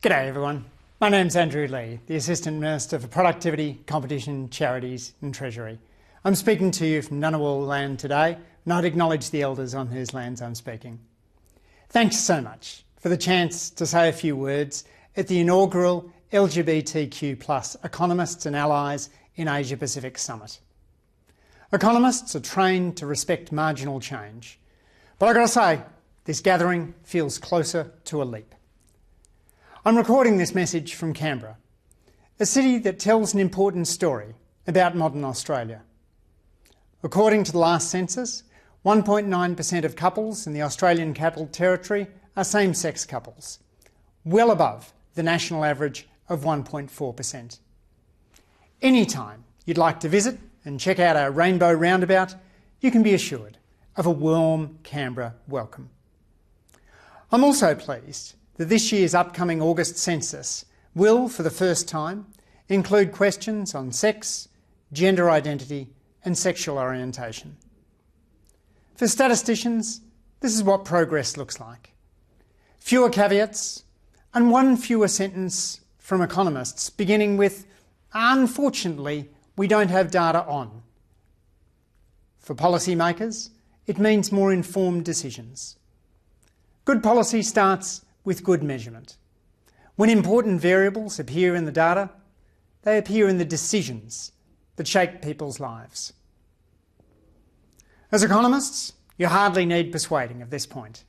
G'day everyone, my name's Andrew Leigh, the Assistant Minister for Productivity, Competition, Charities and Treasury. I'm speaking to you from Ngunnawal land today, and I'd acknowledge the elders on whose lands I'm speaking. Thanks so much for the chance to say a few words at the inaugural LGBTQ Economists and Allies in Asia Pacific Summit. Economists are trained to respect marginal change, but I've got to say, this gathering feels closer to a leap. I'm recording this message from Canberra, a city that tells an important story about modern Australia. According to the last census, 1.9% of couples in the Australian Capital Territory are same-sex couples, well above the national average of 1.4%. Anytime you'd like to visit and check out our rainbow roundabout, you can be assured of a warm Canberra welcome. I'm also pleased that this year's upcoming August census will, for the first time, include questions on sex, gender identity and sexual orientation. For statisticians, this is what progress looks like. Fewer caveats and one fewer sentence from economists beginning with, "Unfortunately, we don't have data on." For policymakers, it means more informed decisions. Good policy starts with good measurement. When important variables appear in the data, they appear in the decisions that shape people's lives. As economists, you hardly need persuading at this point.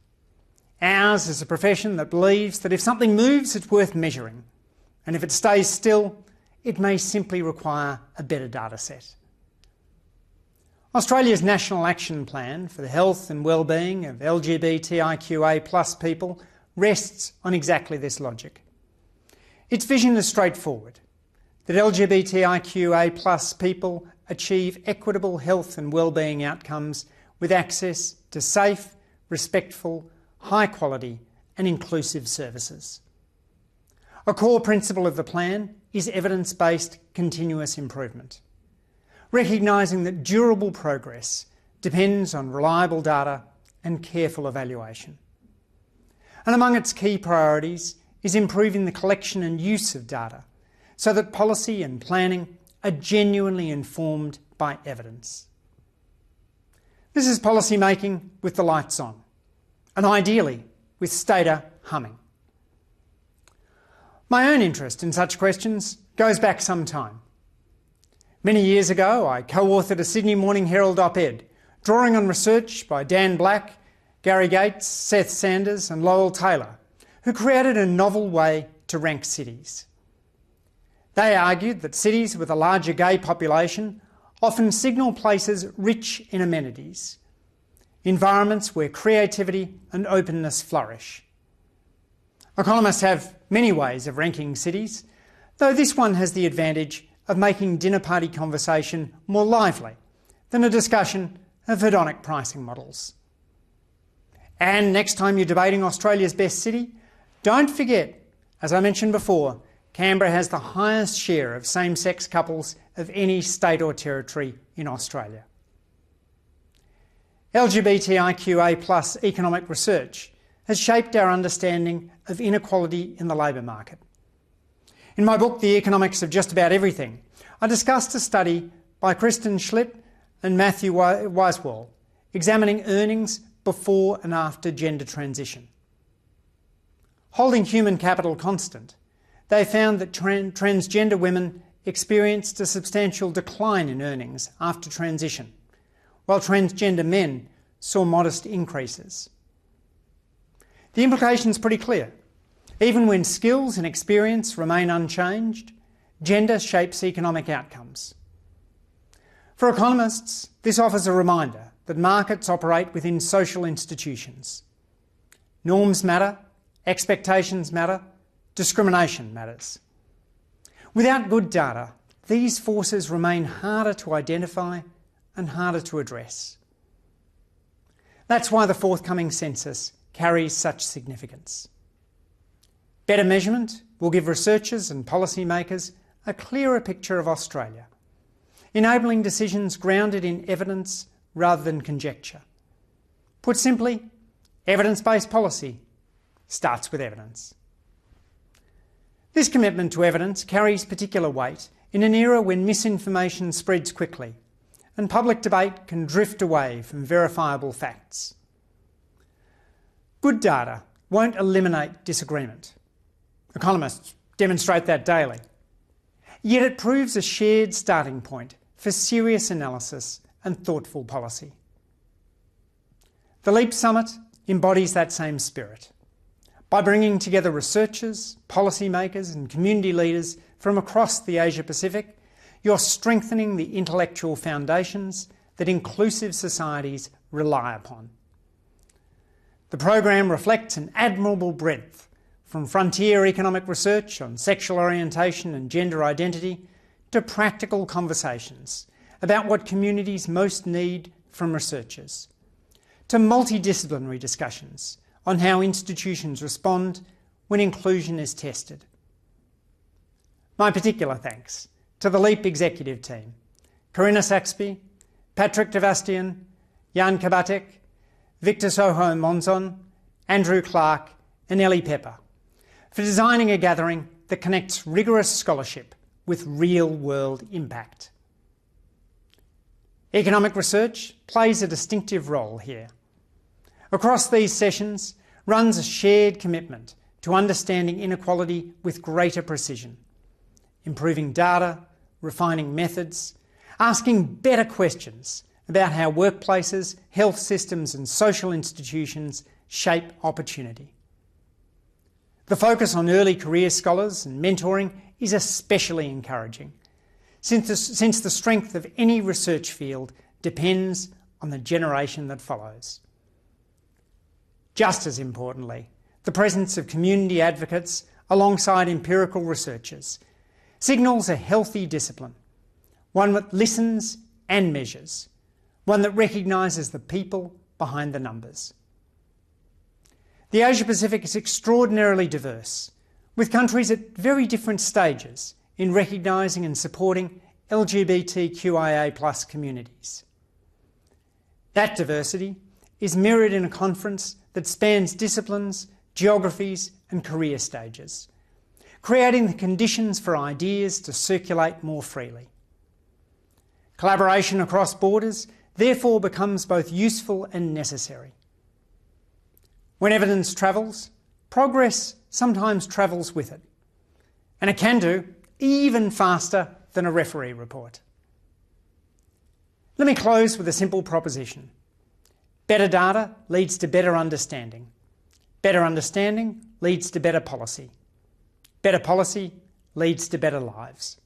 Ours is a profession that believes that if something moves, it's worth measuring, and if it stays still, it may simply require a better data set. Australia's National Action Plan for the health and well-being of LGBTIQA+ people rests on exactly this logic. Its vision is straightforward, that LGBTIQA+ people achieve equitable health and well-being outcomes with access to safe, respectful, high-quality and inclusive services. A core principle of the plan is evidence-based continuous improvement, recognising that durable progress depends on reliable data and careful evaluation. And among its key priorities is improving the collection and use of data so that policy and planning are genuinely informed by evidence. This is policy making with the lights on, and ideally with Stata humming. My own interest in such questions goes back some time. Many years ago, I co-authored a Sydney Morning Herald op-ed, drawing on research by Dan Black, Gary Gates, Seth Sanders and Lowell Taylor, who created a novel way to rank cities. They argued that cities with a larger gay population often signal places rich in amenities, environments where creativity and openness flourish. Economists have many ways of ranking cities, though this one has the advantage of making dinner party conversation more lively than a discussion of hedonic pricing models. And next time you're debating Australia's best city, don't forget, as I mentioned before, Canberra has the highest share of same-sex couples of any state or territory in Australia. LGBTIQA+ economic research has shaped our understanding of inequality in the labour market. In my book, The Economics of Just About Everything, I discussed a study by Kristen Schlitt and Matthew Weiswall examining earnings before and after gender transition. Holding human capital constant, they found that transgender women experienced a substantial decline in earnings after transition, while transgender men saw modest increases. The implication is pretty clear. Even when skills and experience remain unchanged, gender shapes economic outcomes. For economists, this offers a reminder that markets operate within social institutions. Norms matter, expectations matter, discrimination matters. Without good data, these forces remain harder to identify and harder to address. That's why the forthcoming census carries such significance. Better measurement will give researchers and policymakers a clearer picture of Australia, enabling decisions grounded in evidence rather than conjecture. Put simply, evidence-based policy starts with evidence. This commitment to evidence carries particular weight in an era when misinformation spreads quickly and public debate can drift away from verifiable facts. Good data won't eliminate disagreement. Economists demonstrate that daily. Yet it proves a shared starting point for serious analysis and thoughtful policy. The LEAP Summit embodies that same spirit. By bringing together researchers, policymakers and community leaders from across the Asia-Pacific, you're strengthening the intellectual foundations that inclusive societies rely upon. The program reflects an admirable breadth, from frontier economic research on sexual orientation and gender identity to practical conversations about what communities most need from researchers, to multidisciplinary discussions on how institutions respond when inclusion is tested. My particular thanks to the LEAP executive team, Corinna Saxby, Patrick Devastian, Jan Kabatek, Victor Soho Monzon, Andrew Clark and Ellie Pepper, for designing a gathering that connects rigorous scholarship with real-world impact. Economic research plays a distinctive role here. Across these sessions runs a shared commitment to understanding inequality with greater precision, improving data, refining methods, asking better questions about how workplaces, health systems and social institutions shape opportunity. The focus on early career scholars and mentoring is especially encouraging, since the strength of any research field depends on the generation that follows. Just as importantly, the presence of community advocates alongside empirical researchers signals a healthy discipline, one that listens and measures, one that recognises the people behind the numbers. The Asia-Pacific is extraordinarily diverse, with countries at very different stages in recognising and supporting LGBTQIA+ communities. That diversity is mirrored in a conference that spans disciplines, geographies and career stages, creating the conditions for ideas to circulate more freely. Collaboration across borders therefore becomes both useful and necessary. When evidence travels, progress sometimes travels with it, and it can do even faster than a referee report. Let me close with a simple proposition. Better data leads to better understanding. Better understanding leads to better policy. Better policy leads to better lives.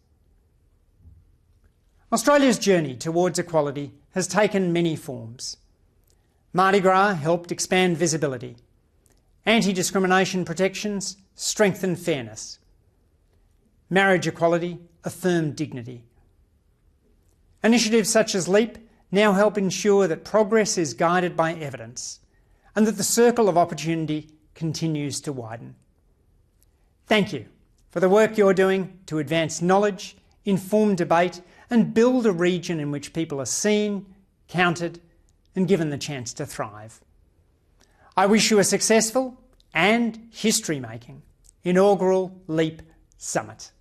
Australia's journey towards equality has taken many forms. Mardi Gras helped expand visibility. Anti-discrimination protections strengthened fairness. Marriage equality affirmed dignity. Initiatives such as LEAP now help ensure that progress is guided by evidence and that the circle of opportunity continues to widen. Thank you for the work you're doing to advance knowledge, inform debate and build a region in which people are seen, counted and given the chance to thrive. I wish you a successful and history-making inaugural LEAP Summit.